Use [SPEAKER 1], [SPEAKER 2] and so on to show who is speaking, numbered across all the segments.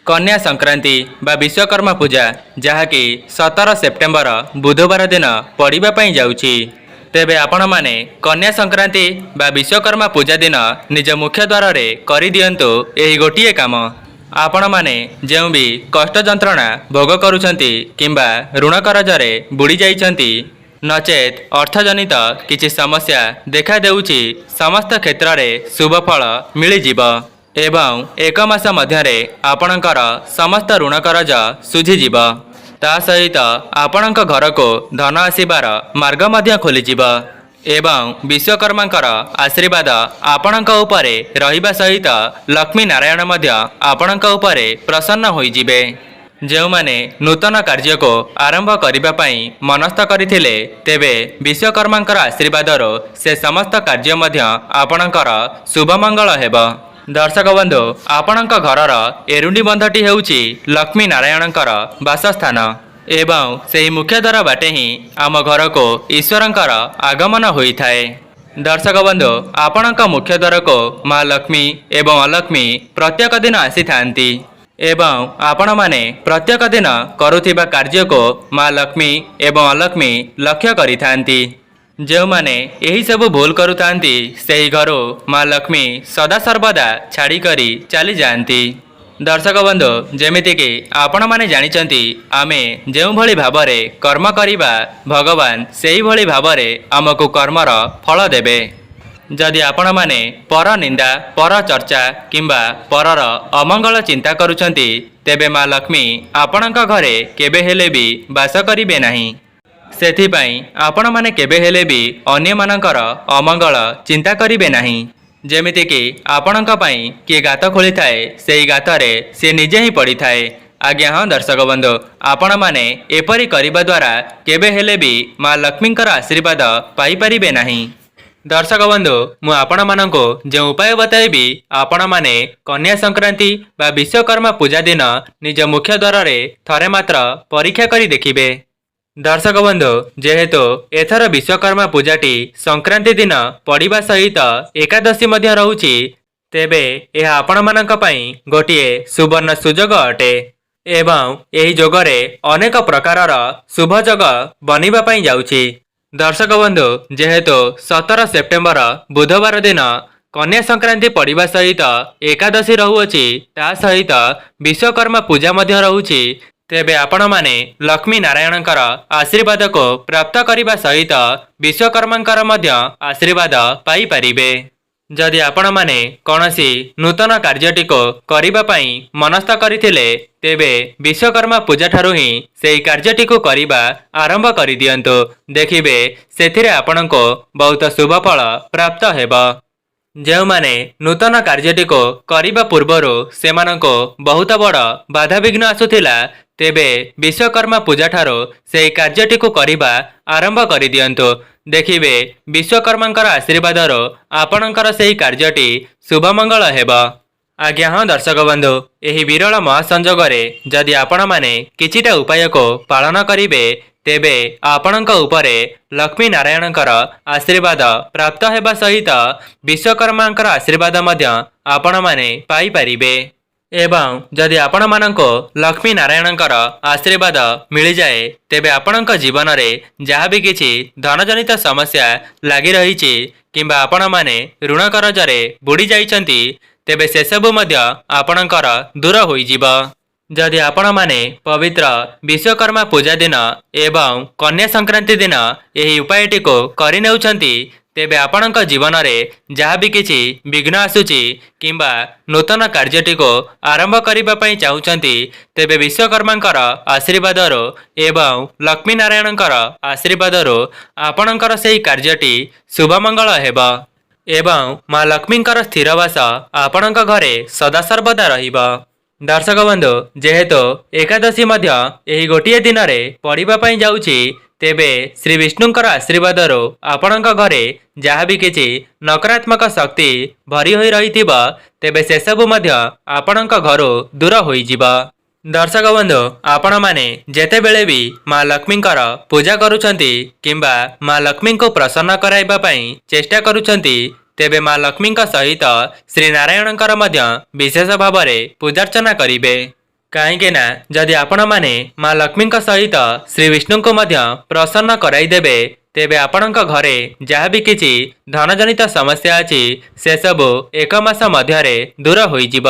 [SPEAKER 1] कन्या संक्रांति बा विश्वकर्मा पूजा जहाँकि 17 सेप्टेम्बर बुधवार दिन पड़िबा पई जाउछि। तेबे आपण माने कन्या संक्रांति बा विश्वकर्मा पूजा दिन निज मुख्य द्वार रे करि दियंतु एही गोटिए काम। आपण माने जेउ भी कष्ट जंत्रणा भोग करूछंती किंबा ऋण करजरे बुड़ी जाइछंती नचेत अर्थजनित किछि समस्या देखा देउछि समस्त क्षेत्र रे शुभ फल मिली जिवो एवं एक मास मध्यरे आपणकर समस्त ऋण करज सुझीजिव। ता सहित आपणक घर को धन आसीबार मार्ग मध्य खोलीजिव एवं विश्वकर्मांकर आशीर्वाद आपणक उपरे रहिबा सहित लक्ष्मी नारायण मध्य आपणक उपरे प्रसन्न होइजिबे। जो माने नूतन कार्य को आरंभ करिबा पई मनस्थ करिथिले तेबे विश्वकर्मांकर आशीर्वादर से समस्त कार्य मध्य आपणकर शुभ मंगल हेबो। दर्शक बंधु आपणक घरर एरुंडी बंधटी हेउछि लक्ष्मी नारायणकर वासस्थान एवं सेही मुख्य द्वार बाटे ही आम घर को ईश्वरंकर आगमन होइथाए। दर्शक बंधु आपणक मुख्य द्वार को माँ लक्ष्मी एवं अलक्ष्मी प्रत्येक दिन आसी थांती एवं आपण माने प्रत्येक दिन करुथिबा कार्य को माँ लक्ष्मी एवं अलक्ष्मी लक्ष्य करिथांती। जो माने यही सब भूल करुथांती सेही घरो माँ लक्ष्मी सदा सर्वदा छाड़ी करी चली जाती। दर्शक बंधु जेमिति कि आपण माने जानिचंती आमे जेउ भली भाबरे कर्म करिबा भगवान सेही भली भाबरे हमकु कर्मर फल देबे। जदि आपण माने पर निंदा पर चर्चा किंबा परर अमंगल चिंता करुचंती तेबे माँ लक्ष्मी आपणक घरे केबे हेले भी वास करिबे नाही। सेथिपाई आपण माने केबे हेले भी अन्य मानकर अमंगल चिंता करिबे नाही। जेमिति कि आपणक पई किए गात खोली थाए सेही गातरे से निजे ही पड़ी थाए। आज्ञा हाँ दर्शक बंधु आपण माने एपरी करिबा द्वारा केबे हेले भी माँ लक्ष्मींकर आशीर्वाद पाई परिबे नाही। दर्शक बंधु मु आपण मानको जो उपाय बताइबी आपण माने कन्या संक्रांति बा विश्वकर्मा पूजा दिन निज मुख्य द्वार रे थरे मात्र परीक्षा करी देखिबे। दर्शक बंधु जेहेतु एथर विश्वकर्मा पूजाटी संक्रांति दिन पड़िबा सहित एकादशी मध्य रहुछि तेबे यह आपण मानक पई गोटिए सुवर्ण सुजोग अटे एवं एही जोगरे अनेक प्रकारर शुभ जोग बनिबा पई जाउछि। दर्शक बंधु जेहेतु 17 सेप्टेम्बर बुधवार दिन कन्या संक्रांति पड़िबा सहित एकादशी रहुअछि ता सहित विश्वकर्मा पूजा मध्य रहुछि तेबे आपण माने लक्ष्मी नारायणकर आशीर्वाद को प्राप्त करिबा सहित विश्वकर्मांकर मध्य आशीर्वाद पाई परिबे। जदि आपण माने कोनोसी नूतन कार्यटी को करिबा पई मनस्थ करिथिले तेबे विश्वकर्मा पूजा ठारू ही सेही कार्यटी को करिबा आरंभ करि दियंतु देखिबे सेथिरे आपणको बहुत शुभ फल प्राप्त हेबो। जो माने नूतन कार्यटी को करिबा पूर्वरु सेमानको बहुत बड़ बाधा विघ्न आसुथिला तेबे विश्वकर्मा पूजा ठारो सेही कार्यटी को करिबा आरंभ करि दियंतु देखिबे विश्वकर्मांकर आशीर्वादर आपणकर सेही कार्यटी शुभ मंगल हेबो। आज्ञा हाँ दर्शक बंधु एही विरल महासंजोगरे जदि आपण माने किछिटा उपाय को पालन करिबे तेबे आपणक उपरे लक्ष्मी नारायणकर आशीर्वाद प्राप्त हेबा सहित विश्वकर्मांकर आशीर्वाद मध्य आपण माने पाई परिबे एवं जदि आपण मानको लक्ष्मी नारायणकर आशीर्वाद मिली जाए तेबे आपणक जीवन रे जहाँ भी किछि धनजनित समस्या लागी रहिछि किंबा आपण माने ऋण करजरे बुड़ी जाइछंती तेबे से सबु मध्य आपणकर दूर होइजिबो। जदि आपण माने पवित्र विश्वकर्मा पूजा दिन एवं कन्या संक्रांति दिन यही उपायटी को करि नेउछंती तेबे आपणक जीवन रे जहाँ भी किछि विघ्न आसुछि किंबा नूतन कार्यटी को आरंभ करिबा पई चाहुचंती तेबे विश्वकर्मांकर आशीर्वादरो एवं लक्ष्मी नारायणकर आशीर्वादरो आपणकर सेही कार्यटी शुभ मंगल हेबो एवं माँ लक्ष्मींकर स्थिरवास आपणक घरे सदा सर्वदा रहिबो। दर्शक बंधु जेहेतु एकादशी मध्य एही गोटिए दिन रे पड़िबा पई जाउछि तेबे श्री विष्णुंकर आशीर्वादरो आपणक घरे जहाँ भी किछि नकारात्मक शक्ति भरी होई रहिथिबो तेबे से सबु मध्य आपणक घरो दूर होइजिबो। दर्शक बंधु आपण माने जेते बेले भी माँ लक्ष्मींकर पूजा करुछंती किंबा माँ लक्ष्मी को प्रसन्न कराइबा पई चेष्टा करुछंती तेबे माँ लक्ष्मी सहित श्री नारायणकर मध्य विशेष भाव में पूजार्चना करिबे। कहीं ना जदि आपण माने माँ लक्ष्मी सहित श्री विष्णु को मध्य प्रसन्न कराइदेवे तेबे आपणक घरे जहाँ भी किछि धनजनित समस्या अछि से सबु एक मास मध्य दूर होइजिब।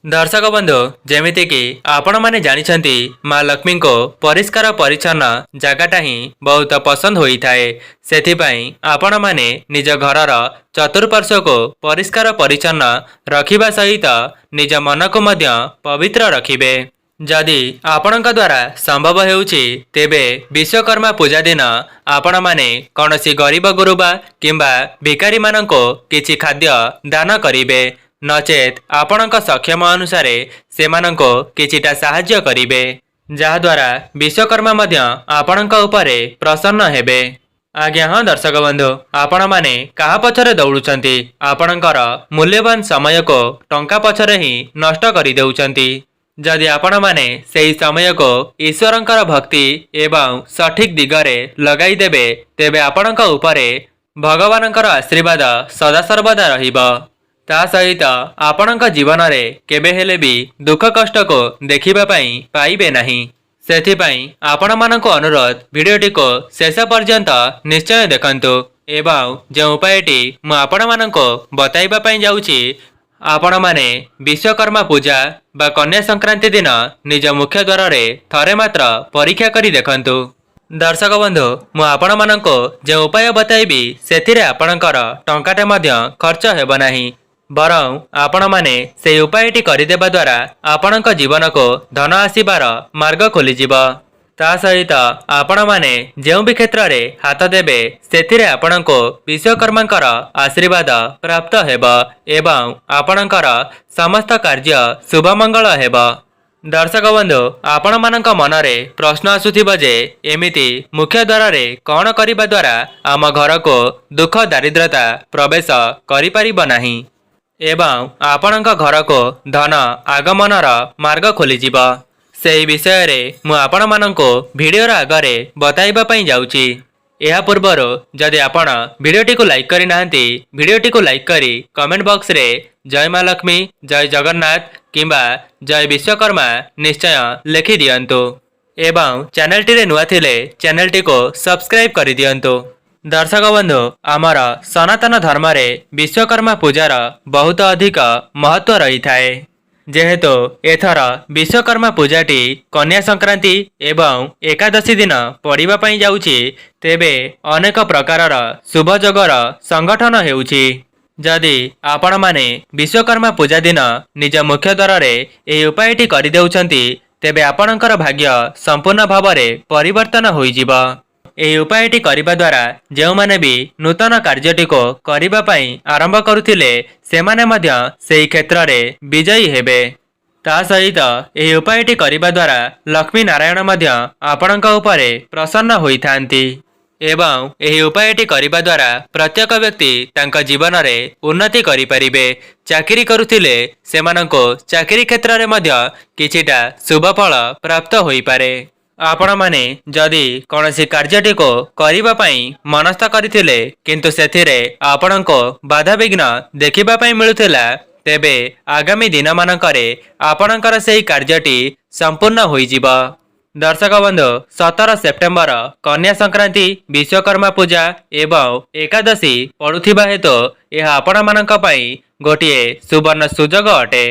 [SPEAKER 1] दर्शक बंधु जेमिति कि आपण माने जानिछंती माँ लक्ष्मी को परिष्कार परिच्छन्न जगटा ही बहुत पसंद होई थाए। सेथिपाई आपण माने निज घरर चतुर्पार्श्व को परिष्कार परिच्छन्न रखिबा सहित निज मन को मध्य पवित्र रखिबे। जदि आपणक द्वारा संभव हेउछि तेबे विश्वकर्मा पूजा दिन आपण माने कौनसी गरीब गुरुबा किंबा भिकारी माननको किछि खाद्य दान करिवे नचेत आपणक सक्षम अनुसार सेमाननको किछिटा साहाय्य करिवे जहाद्वारा विश्वकर्मा मध्य आपणक उपरे प्रसन्न हेबे। आज्ञा हाँ दर्शक बंधु आपण माने कहा पछरे दौड़ुचंती आपणकर मूल्यवान समय को टंका पछरे ही नष्ट करि देउचंती। जदि आपण माने सेही समय को ईश्वरंकर भक्ति एवं सठिक दिगरे लगाई देबे तेबे आपणक उपरे भगवानंकर आशीर्वाद सदा सर्वदा रहिबो। ता सहित आपणक जीवन में केबे हेले भी दुख कष्ट को देखिबा पाई पाइबे नहीं। सेथिपाई आपण मानक अनुरोध वीडियोटी को शेष पर्यंत निश्चय देखंतु एवं जो उपायटी मु आपण मानक बताइबा पाई जाउछि आपण माने विश्वकर्मा पूजा बा कन्या संक्रांति दिन निज मुख्य द्वार रे थरे मात्र परीक्षा करी देखंतु। दर्शक बंधु मु आपण मानक जो उपाय बताइबी सेथिरे आपणकर टंकाटे मध्य खर्च हेबो नाही बरं आपण माने से उपायटी करिदेबा द्वारा आपणक जीवन को धन आसीबार मार्ग खोलीजिब। ता सहित आपण माने जो भी क्षेत्र रे हाथ देबे सेथिरे आपणको विश्वकर्मांकर आशीर्वाद प्राप्त हेब एवं आपणकर समस्त कार्य शुभमंगल हेब। दर्शक बंधु आपण मानक मनरे प्रश्न आसुथिबो जे एमिति मुख्य द्वार रे कौन करिबा द्वारा आम घर को दुख दारिद्रता प्रवेश करि परिबो नाही एवं आपणक घर को धन आगमनर मार्ग खोलीजिब से विषय रे मु आपण मानको वीडियो आगरे बताइबा पई जाउची। एहा पूर्वर जदि आपण वीडियोटी को लाइक करि नाहंती वीडियोटी को लाइक करी कमेंट बॉक्स रे जय माँ लक्ष्मी जय जगन्नाथ किंबा जय विश्वकर्मा निश्चय लिखि दियंतु एवं चैनल टी रे नुआ थिले चैनल टी को सब्सक्राइब करि दियंतु। दर्शक बंधु आमर सनातन धर्म रे विश्वकर्मा पूजार बहुत अधिक महत्व रही थाए जेहेतु एथर विश्वकर्मा पूजाटी कन्या संक्रांति एवं एकादशी दिन पड़िबा पई जाउछि तेबे अनेक प्रकारर शुभ जोगर संगठन हेउछि। जदि आपण माने विश्वकर्मा पूजा दिन निज मुख्य द्वार रे एही उपायटी करि देउछंती तेबे आपणकर भाग्य संपूर्ण भावरे परिवर्तन होइजिब। एही उपायटी करिबा द्वारा जेउ माने भी नूतन कार्यटी को करिबा पई आरंभ करुथिले सेमाने मध्य सेही क्षेत्र रे विजयी हेबे। ता सहित एही उपायटी करिबा द्वारा लक्ष्मी नारायण मध्य आपणक उपरे प्रसन्न होइथांती एवं एही उपायटी करिबा द्वारा प्रत्येक व्यक्ति तांका जीवन रे उन्नति करि परिबे। चाकरी करुथिले सेमानको चाकरी क्षेत्र रे मध्य किछिटा शुभ फल प्राप्त होई पारे। आपण माने जदि कौनसी कार्यटी को करिबा पई मनस्थ करिथिले किंतु सेथिरे आपणको बाधा विघ्न देखिबा पई मिलुथिला तेबे आगामी दिन मानकरे आपणकर सेही कार्यटी संपूर्ण होइजिब। दर्शक बंधु 17 सेप्टेम्बर कन्या संक्रांति विश्वकर्मा पूजा एवं एकादशी पड़ुथिबा हेतु यह आपण मानक पई गोटिए सुवर्ण सुजोग अटे।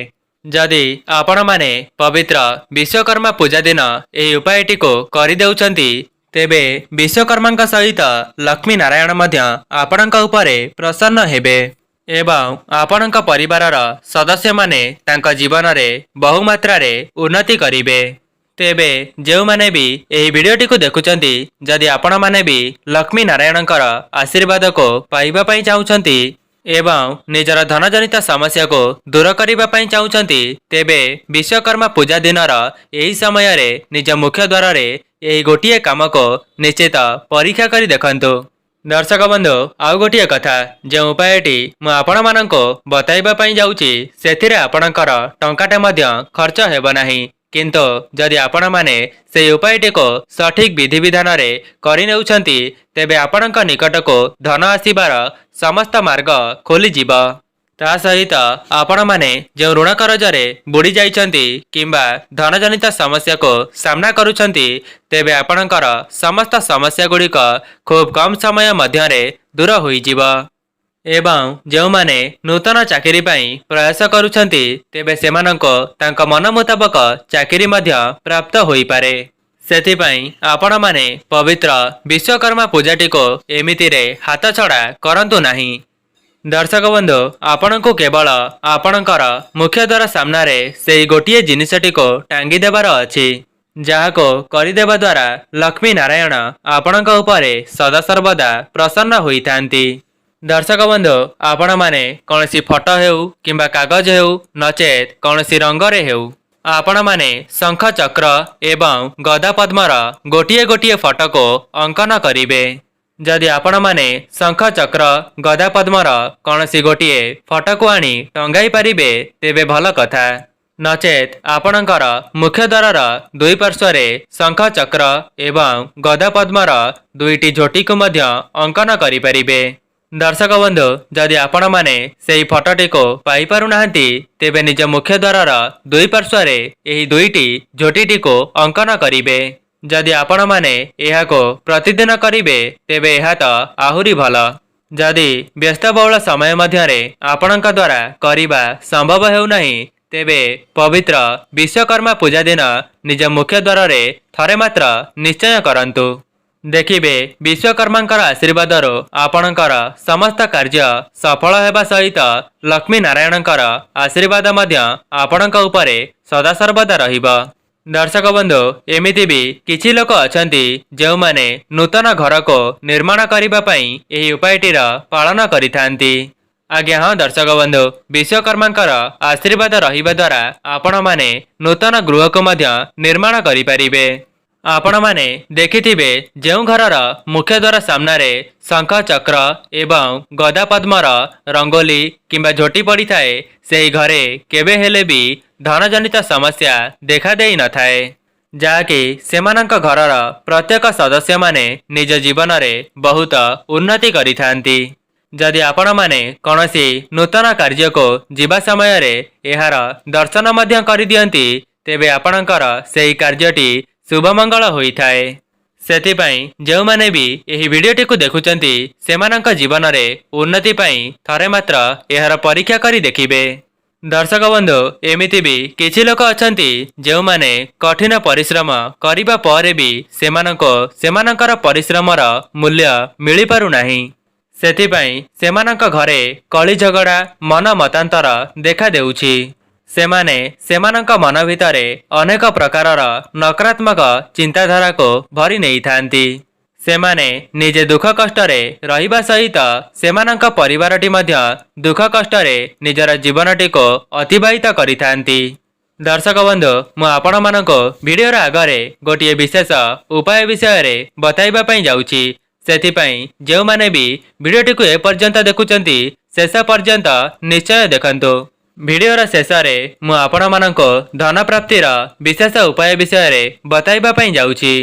[SPEAKER 1] जदि आपण माने पवित्र विश्वकर्मा पूजा दिन एही उपायटी को करि देउछंती तेबे विश्वकर्मा सहित लक्ष्मी नारायण मध्य आपणक उपरे प्रसन्न हेबे एवं आपणक परिवारर सदस्य माने तांका जीवन रे बहु मात्रा रे उन्नति करिवे। तेबे जेउ माने भी एही वीडियोटी को देखुचंती जदि आपण माने भी लक्ष्मी नारायणकर आशीर्वाद को पाइबा पई चाहुचंती एवं निजर धनजनित समस्या को दूर करिबा पई चाहुचंती तेबे विश्वकर्मा पूजा दिनर एही समय रे निज मुख्य द्वार रे एही गोटिए काम को निश्चित परीक्षा करी देखंतु। दर्शक बंधु आउ गोटिए कथा जो उपायटी मु आपण माननको बताइबा पई जाउची सेथिरे आपणकर टंकाटे मध्य खर्च हेबो नाही किंतु जदि आपण माने से उपायटी को सठिक विधि विधान रे करि नेउछंती तेबे आपणक निकट को धन आसीबार समस्त मार्ग खोली जीव। ତା ସହିତ ଆପଣମାନେ ଯେଉଁ ଋଣ କରଜରେ ବୁଡ଼ି ଯାଇଛନ୍ତି କିମ୍ବା ଧନଜନିତ ସମସ୍ୟାକୁ ସାମ୍ନା କରୁଛନ୍ତି, ତେବେ ଆପଣଙ୍କର ସମସ୍ତ ସମସ୍ୟାଗୁଡ଼ିକ ଖୁବ୍ କମ୍ ସମୟ ମଧ୍ୟରେ ଦୂର ହୋଇଯିବ। ଏବଂ ଯେଉଁମାନେ ନୂତନ ଚାକିରି ପାଇଁ ପ୍ରୟାସ କରୁଛନ୍ତି, ତେବେ ସେମାନଙ୍କୁ ତାଙ୍କ ମନ ମୁତାବକ ଚାକିରି ମଧ୍ୟ ପ୍ରାପ୍ତ ହୋଇପାରେ। ସେଥିପାଇଁ ଆପଣମାନେ ପବିତ୍ର ବିଶ୍ୱକର୍ମା ପୂଜାଟିକୁ ଏମିତିରେ ହାତଛଡ଼ା କରନ୍ତୁ ନାହିଁ। ଦର୍ଶକ ବନ୍ଧୁ, ଆପଣଙ୍କୁ କେବଳ ଆପଣଙ୍କର ମୁଖ୍ୟଦ୍ୱାର ସାମ୍ନାରେ ସେହି ଗୋଟିଏ ଜିନିଷଟିକୁ ଟାଙ୍ଗି ଦେବାର ଅଛି, ଯାହାକୁ କରିଦେବା ଦ୍ୱାରା ଲକ୍ଷ୍ମୀ ନାରାୟଣ ଆପଣଙ୍କ ଉପରେ ସଦାସର୍ବଦା ପ୍ରସନ୍ନ ହୋଇଥାନ୍ତି। ଦର୍ଶକ ବନ୍ଧୁ, ଆପଣମାନେ କୌଣସି ଫଟୋ ହେଉ କିମ୍ବା କାଗଜ ହେଉ ନଚେତ୍ କୌଣସି ରଙ୍ଗରେ ହେଉ ଆପଣମାନେ ଶଙ୍ଖ ଚକ୍ର ଏବଂ ଗଦା ପଦ୍ମର ଗୋଟିଏ ଗୋଟିଏ ଫଟୋକୁ ଅଙ୍କନ କରିବେ। ଯଦି ଆପଣମାନେ ଶଙ୍ଖ ଚକ୍ର ଗଦା ପଦ୍ମର କୌଣସି ଗୋଟିଏ ଫଟୋକୁ ଆଣି ଟଙ୍ଗାଇ ପାରିବେ, ତେବେ ଭଲ କଥା। ନଚେତ୍ ଆପଣଙ୍କର ମୁଖ୍ୟଦ୍ୱାରର ଦୁଇ ପାର୍ଶ୍ୱରେ ଶଙ୍ଖ ଚକ୍ର ଏବଂ ଗଦା ପଦ୍ମର ଦୁଇଟି ଝୋଟିକୁ ମଧ୍ୟ ଅଙ୍କନ କରିପାରିବେ। ଦର୍ଶକ ବନ୍ଧୁ, ଯଦି ଆପଣମାନେ ସେହି ଫଟୋଟିକୁ ପାଇପାରୁନାହାନ୍ତି, ତେବେ ନିଜ ମୁଖ୍ୟଦ୍ୱାରର ଦୁଇ ପାର୍ଶ୍ୱରେ ଏହି ଦୁଇଟି ଝୋଟିଟିକୁ ଅଙ୍କନ କରିବେ। ଯଦି ଆପଣମାନେ ଏହାକୁ ପ୍ରତିଦିନ କରିବେ, ତେବେ ଏହା ତ ଆହୁରି ଭଲ। ଯଦି ବ୍ୟସ୍ତବହୁଳ ସମୟ ମଧ୍ୟରେ ଆପଣଙ୍କ ଦ୍ୱାରା କରିବା ସମ୍ଭବ ହେଉନାହିଁ, ତେବେ ପବିତ୍ର ବିଶ୍ୱକର୍ମା ପୂଜା ଦିନ ନିଜ ମୁଖ୍ୟଦ୍ୱାରରେ ଥରେ ମାତ୍ର ନିଶ୍ଚୟ କରନ୍ତୁ। ଦେଖିବେ ବିଶ୍ୱକର୍ମାଙ୍କର ଆଶୀର୍ବାଦରୁ ଆପଣଙ୍କର ସମସ୍ତ କାର୍ଯ୍ୟ ସଫଳ ହେବା ସହିତ ଲକ୍ଷ୍ମୀ ନାରାୟଣଙ୍କର ଆଶୀର୍ବାଦ ମଧ୍ୟ ଆପଣଙ୍କ ଉପରେ ସଦାସର୍ବଦା ରହିବ। ଦର୍ଶକ ବନ୍ଧୁ, ଏମିତି ବି କିଛି ଲୋକ ଅଛନ୍ତି ଯେଉଁମାନେ ନୂତନ ଘରକୁ ନିର୍ମାଣ କରିବା ପାଇଁ ଏହି ଉପାୟଟିର ପାଳନ କରିଥାନ୍ତି। ଆଜ୍ଞା ହଁ ଦର୍ଶକ ବନ୍ଧୁ, ବିଶ୍ୱକର୍ମାଙ୍କର ଆଶୀର୍ବାଦ ରହିବା ଦ୍ୱାରା ଆପଣମାନେ ନୂତନ ଗୃହକୁ ମଧ୍ୟ ନିର୍ମାଣ କରିପାରିବେ। ଆପଣମାନେ ଦେଖିଥିବେ ଯେଉଁ ଘରର ମୁଖ୍ୟଦ୍ୱାର ସାମ୍ନାରେ ଶଙ୍ଖ ଚକ୍ର ଏବଂ ଗଦା ପଦ୍ମର ରଙ୍ଗୋଲି କିମ୍ବା ଝୋଟି ପଡ଼ିଥାଏ, ସେହି ଘରେ କେବେ ହେଲେ ବି ଧନଜନିତ ସମସ୍ୟା ଦେଖାଦେଇ ନଥାଏ, ଯାହାକି ସେମାନଙ୍କ ଘରର ପ୍ରତ୍ୟେକ ସଦସ୍ୟମାନେ ନିଜ ଜୀବନରେ ବହୁତ ଉନ୍ନତି କରିଥାନ୍ତି। ଯଦି ଆପଣମାନେ କୌଣସି ନୂତନ କାର୍ଯ୍ୟକୁ ଯିବା ସମୟରେ ଏହାର ଦର୍ଶନ ମଧ୍ୟ କରିଦିଅନ୍ତି, ତେବେ ଆପଣଙ୍କର ସେହି କାର୍ଯ୍ୟଟି ଶୁଭମଙ୍ଗଳ ହୋଇଥାଏ। ସେଥିପାଇଁ ଯେଉଁମାନେ ବି ଏହି ଭିଡ଼ିଓଟିକୁ ଦେଖୁଛନ୍ତି, ସେମାନଙ୍କ ଜୀବନରେ ଉନ୍ନତି ପାଇଁ ଥରେ ମାତ୍ର ଏହାର ପରୀକ୍ଷା କରି ଦେଖିବେ। ଦର୍ଶକ ବନ୍ଧୁ, ଏମିତି ବି କିଛି ଲୋକ ଅଛନ୍ତି ଯେଉଁମାନେ କଠିନ ପରିଶ୍ରମ କରିବା ପରେ ବି ସେମାନଙ୍କୁ ସେମାନଙ୍କର ପରିଶ୍ରମର ମୂଲ୍ୟ ମିଳିପାରୁନାହିଁ। ସେଥିପାଇଁ ସେମାନଙ୍କ ଘରେ କଳି ଝଗଡ଼ା ମନ ମତାନ୍ତର ଦେଖାଦେଉଛି। ସେମାନେ ସେମାନଙ୍କ ମନ ଭିତରେ ଅନେକ ପ୍ରକାରର ନକାରାତ୍ମକ ଚିନ୍ତାଧାରାକୁ ଭରି ନେଇଥାନ୍ତି। ସେମାନେ ନିଜେ ଦୁଃଖ କଷ୍ଟରେ ରହିବା ସହିତ ସେମାନଙ୍କ ପରିବାରଟି ମଧ୍ୟ ଦୁଃଖ କଷ୍ଟରେ ନିଜର ଜୀବନଟିକୁ ଅତିବାହିତ କରିଥାନ୍ତି। ଦର୍ଶକ ବନ୍ଧୁ, ମୁଁ ଆପଣମାନଙ୍କୁ ଭିଡ଼ିଓର ଆଗରେ ଗୋଟିଏ ବିଶେଷ ଉପାୟ ବିଷୟରେ ବତାଇବା ପାଇଁ ଯାଉଛି। ସେଥିପାଇଁ ଯେଉଁମାନେ ବି ଭିଡ଼ିଓଟିକୁ ଏପର୍ଯ୍ୟନ୍ତ ଦେଖୁଛନ୍ତି, ଶେଷ ପର୍ଯ୍ୟନ୍ତ ନିଶ୍ଚୟ ଦେଖନ୍ତୁ। ଭିଡ଼ିଓର ଶେଷରେ ମୁଁ ଆପଣମାନଙ୍କୁ ଧନ ପ୍ରାପ୍ତିର ବିଶେଷ ଉପାୟ ବିଷୟରେ ବତାଇବା ପାଇଁ ଯାଉଛି।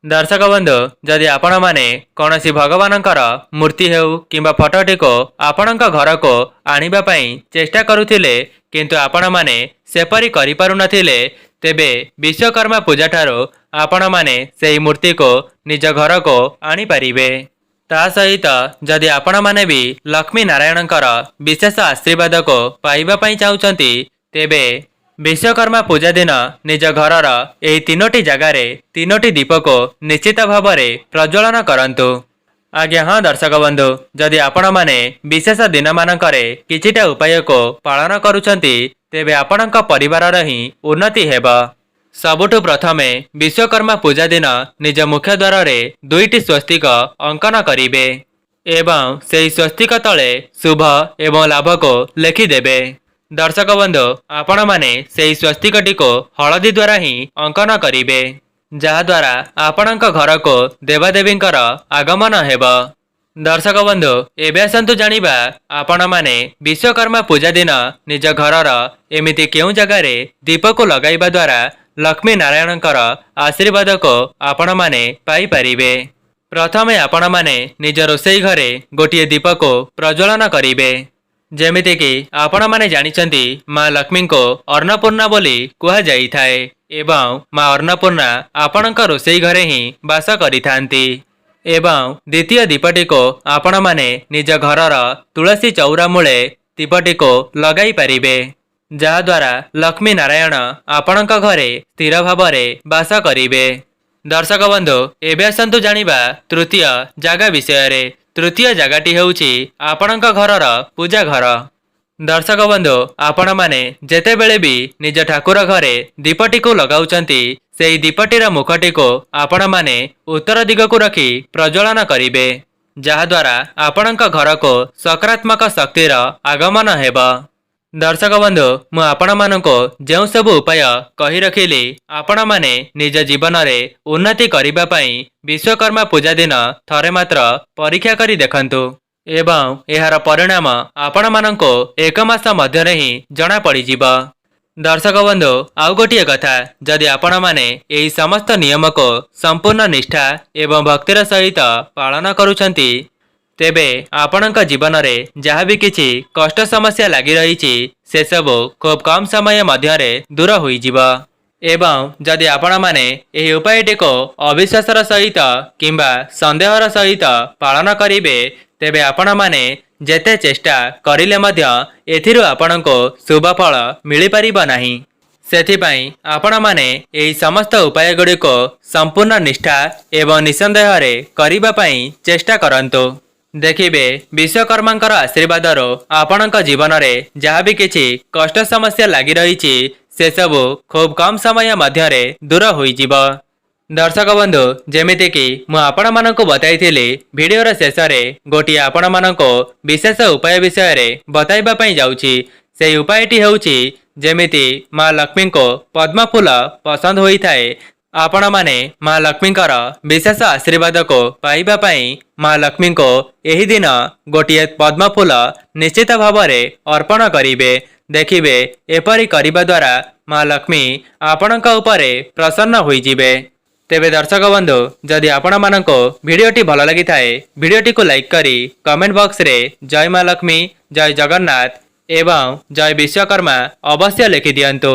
[SPEAKER 1] ଦର୍ଶକ ବନ୍ଧୁ, ଯଦି ଆପଣମାନେ କୌଣସି ଭଗବାନଙ୍କର ମୂର୍ତ୍ତି ହେଉ କିମ୍ବା ଫଟୋଟିକୁ ଆପଣଙ୍କ ଘରକୁ ଆଣିବା ପାଇଁ ଚେଷ୍ଟା କରୁଥିଲେ, କିନ୍ତୁ ଆପଣମାନେ ସେପରି କରିପାରୁନଥିଲେ, ତେବେ ବିଶ୍ୱକର୍ମା ପୂଜାଠାରୁ ଆପଣମାନେ ସେହି ମୂର୍ତ୍ତିକୁ ନିଜ ଘରକୁ ଆଣିପାରିବେ। ତା ସହିତ ଯଦି ଆପଣମାନେ ବି ଲକ୍ଷ୍ମୀ ନାରାୟଣଙ୍କର ବିଶେଷ ଆଶୀର୍ବାଦକୁ ପାଇବା ପାଇଁ ଚାହୁଁଛନ୍ତି, ତେବେ ବିଶ୍ୱକର୍ମା ପୂଜା ଦିନ ନିଜ ଘରର ଏହି ତିନୋଟି ଜାଗାରେ ତିନୋଟି ଦୀପକୁ ନିଶ୍ଚିତ ଭାବରେ ପ୍ରଜ୍ୱଳନ କରନ୍ତୁ। ଆଜ୍ଞା ହଁ ଦର୍ଶକ ବନ୍ଧୁ, ଯଦି ଆପଣମାନେ ବିଶେଷ ଦିନମାନଙ୍କରେ କିଛିଟା ଉପାୟକୁ ପାଳନ କରୁଛନ୍ତି, ତେବେ ଆପଣଙ୍କ ପରିବାରର ହିଁ ଉନ୍ନତି ହେବ। ସବୁଠୁ ପ୍ରଥମେ ବିଶ୍ୱକର୍ମା ପୂଜା ଦିନ ନିଜ ମୁଖ୍ୟଦ୍ୱାରରେ ଦୁଇଟି ସ୍ୱସ୍ତିକ ଅଙ୍କନ କରିବେ ଏବଂ ସେହି ସ୍ୱସ୍ତିକ ତଳେ ଶୁଭ ଏବଂ ଲାଭକୁ ଲେଖିଦେବେ। ଦର୍ଶକ ବନ୍ଧୁ, ଆପଣମାନେ ସେହି ସ୍ୱସ୍ତିକଟିକୁ ହଳଦୀ ଦ୍ୱାରା ହିଁ ଅଙ୍କନ କରିବେ, ଯାହାଦ୍ୱାରା ଆପଣଙ୍କ ଘରକୁ ଦେବାଦେବୀଙ୍କର ଆଗମନ ହେବ। ଦର୍ଶକ ବନ୍ଧୁ, ଏବେ ଆସନ୍ତୁ ଜାଣିବା ଆପଣମାନେ ବିଶ୍ୱକର୍ମା ପୂଜା ଦିନ ନିଜ ଘରର ଏମିତି କେଉଁ ଜାଗାରେ ଦୀପକୁ ଲଗାଇବା ଦ୍ୱାରା ଲକ୍ଷ୍ମୀ ନାରାୟଣଙ୍କର ଆଶୀର୍ବାଦକୁ ଆପଣମାନେ ପାଇପାରିବେ। ପ୍ରଥମେ ଆପଣମାନେ ନିଜ ରୋଷେଇ ଘରେ ଗୋଟିଏ ଦୀପକୁ ପ୍ରଜ୍ୱଳନ କରିବେ। ଯେମିତିକି ଆପଣମାନେ ଜାଣିଛନ୍ତି ମା ଲକ୍ଷ୍ମୀଙ୍କୁ ଅନ୍ନପୂର୍ଣ୍ଣା ବୋଲି କୁହାଯାଇଥାଏ ଏବଂ ମା ଅନ୍ନପୂର୍ଣ୍ଣା ଆପଣଙ୍କ ରୋଷେଇ ଘରେ ହିଁ ବାସ କରିଥାନ୍ତି। ଏବଂ ଦ୍ୱିତୀୟ ଦୀପଟିକୁ ଆପଣମାନେ ନିଜ ଘରର ତୁଳସୀ ଚଉରା ମୂଳେ ଦୀପଟିକୁ ଲଗାଇ ପାରିବେ, ଯାହାଦ୍ୱାରା ଲକ୍ଷ୍ମୀ ନାରାୟଣ ଆପଣଙ୍କ ଘରେ ସ୍ଥିର ଭାବରେ ବାସ କରିବେ। ଦର୍ଶକ ବନ୍ଧୁ, ଏବେ ଆସନ୍ତୁ ଜାଣିବା ତୃତୀୟ ଜାଗା ବିଷୟରେ। ତୃତୀୟ ଜାଗାଟି ହେଉଛି ଆପଣଙ୍କ ଘରର ପୂଜା ଘର। ଦର୍ଶକ ବନ୍ଧୁ, ଆପଣମାନେ ଯେତେବେଳେ ବି ନିଜ ଠାକୁର ଘରେ ଦୀପଟିକୁ ଲଗାଉଛନ୍ତି, ସେହି ଦୀପଟିର ମୁଖଟିକୁ ଆପଣମାନେ ଉତ୍ତର ଦିଗକୁ ରଖି ପ୍ରଜ୍ୱଳନ କରିବେ, ଯାହାଦ୍ୱାରା ଆପଣଙ୍କ ଘରକୁ ସକାରାତ୍ମକ ଶକ୍ତିର ଆଗମନ ହେବ। ଦର୍ଶକ ବନ୍ଧୁ, ମୁଁ ଆପଣମାନଙ୍କୁ ଯେଉଁ ସବୁ ଉପାୟ କହି ରଖିଲି, ଆପଣମାନେ ନିଜ ଜୀବନରେ ଉନ୍ନତି କରିବା ପାଇଁ ବିଶ୍ୱକର୍ମା ପୂଜା ଦିନ ଥରେ ମାତ୍ର ପରୀକ୍ଷା କରି ଦେଖନ୍ତୁ ଏବଂ ଏହାର ପରିଣାମ ଆପଣମାନଙ୍କୁ 1 ମାସ ମଧ୍ୟରେ ହିଁ ଜଣାପଡ଼ିଯିବ। ଦର୍ଶକ ବନ୍ଧୁ, ଆଉ ଗୋଟିଏ କଥା, ଯଦି ଆପଣମାନେ ଏହି ସମସ୍ତ ନିୟମକୁ ସମ୍ପୂର୍ଣ୍ଣ ନିଷ୍ଠା ଏବଂ ଭକ୍ତିର ସହିତ ପାଳନ କରୁଛନ୍ତି, ତେବେ ଆପଣଙ୍କ ଜୀବନରେ ଯାହା ବି କିଛି କଷ୍ଟ ସମସ୍ୟା ଲାଗି ରହିଛି, ସେସବୁ ଖୁବ୍ କମ୍ ସମୟ ମଧ୍ୟରେ ଦୂର ହୋଇଯିବ। ଏବଂ ଯଦି ଆପଣମାନେ ଏହି ଉପାୟଟିକୁ ଅବିଶ୍ୱାସର ସହିତ କିମ୍ବା ସନ୍ଦେହର ସହିତ ପାଳନ କରିବେ, ତେବେ ଆପଣମାନେ ଯେତେ ଚେଷ୍ଟା କରିଲେ ମଧ୍ୟ ଏଥିରୁ ଆପଣଙ୍କୁ ଶୁଭଫଳ ମିଳିପାରିବ ନାହିଁ। ସେଥିପାଇଁ ଆପଣମାନେ ଏହି ସମସ୍ତ ଉପାୟଗୁଡ଼ିକୁ ସମ୍ପୂର୍ଣ୍ଣ ନିଷ୍ଠା ଏବଂ ନିଃସନ୍ଦେହରେ କରିବା ପାଇଁ ଚେଷ୍ଟା କରନ୍ତୁ। ଦେଖିବେ ବିଶ୍ୱକର୍ମାଙ୍କର ଆଶୀର୍ବାଦରୁ ଆପଣଙ୍କ ଜୀବନରେ ଯାହା ବି କିଛି କଷ୍ଟ ସମସ୍ୟା ଲାଗି ରହିଛି, ସେସବୁ ଖୁବ୍ କମ୍ ସମୟ ମଧ୍ୟରେ ଦୂର ହୋଇଯିବ। ଦର୍ଶକ ବନ୍ଧୁ, ଯେମିତିକି ମୁଁ ଆପଣମାନଙ୍କୁ ବତାଇଥିଲି, ଭିଡ଼ିଓର ଶେଷରେ ଗୋଟିଏ ଆପଣମାନଙ୍କୁ ବିଶେଷ ଉପାୟ ବିଷୟରେ ବତାଇବା ପାଇଁ ଯାଉଛି। ସେହି ଉପାୟଟି ହେଉଛି, ଯେମିତି ମା ଲକ୍ଷ୍ମୀଙ୍କୁ ପଦ୍ମ ଫୁଲ ପସନ୍ଦ ହୋଇଥାଏ, ଆପଣମାନେ ମା ଲକ୍ଷ୍ମୀଙ୍କର ବିଶେଷ ଆଶୀର୍ବାଦକୁ ପାଇବା ପାଇଁ ମା ଲକ୍ଷ୍ମୀଙ୍କୁ ଏହି ଦିନ ଗୋଟିଏ ପଦ୍ମ ଫୁଲ ନିଶ୍ଚିତ ଭାବରେ ଅର୍ପଣ କରିବେ। ଦେଖିବେ ଏପରି କରିବା ଦ୍ୱାରା ମା ଲକ୍ଷ୍ମୀ ଆପଣଙ୍କ ଉପରେ ପ୍ରସନ୍ନ ହୋଇଯିବେ। ତେବେ ଦର୍ଶକ ବନ୍ଧୁ, ଯଦି ଆପଣମାନଙ୍କୁ ଭିଡ଼ିଓଟି ଭଲ ଲାଗିଥାଏ, ଭିଡ଼ିଓଟିକୁ ଲାଇକ୍ କରି କମେଣ୍ଟ ବକ୍ସରେ ଜୟ ମା ଲକ୍ଷ୍ମୀ, ଜୟ ଜଗନ୍ନାଥ ଏବଂ ଜୟ ବିଶ୍ୱକର୍ମା ଅବଶ୍ୟ ଲେଖିଦିଅନ୍ତୁ।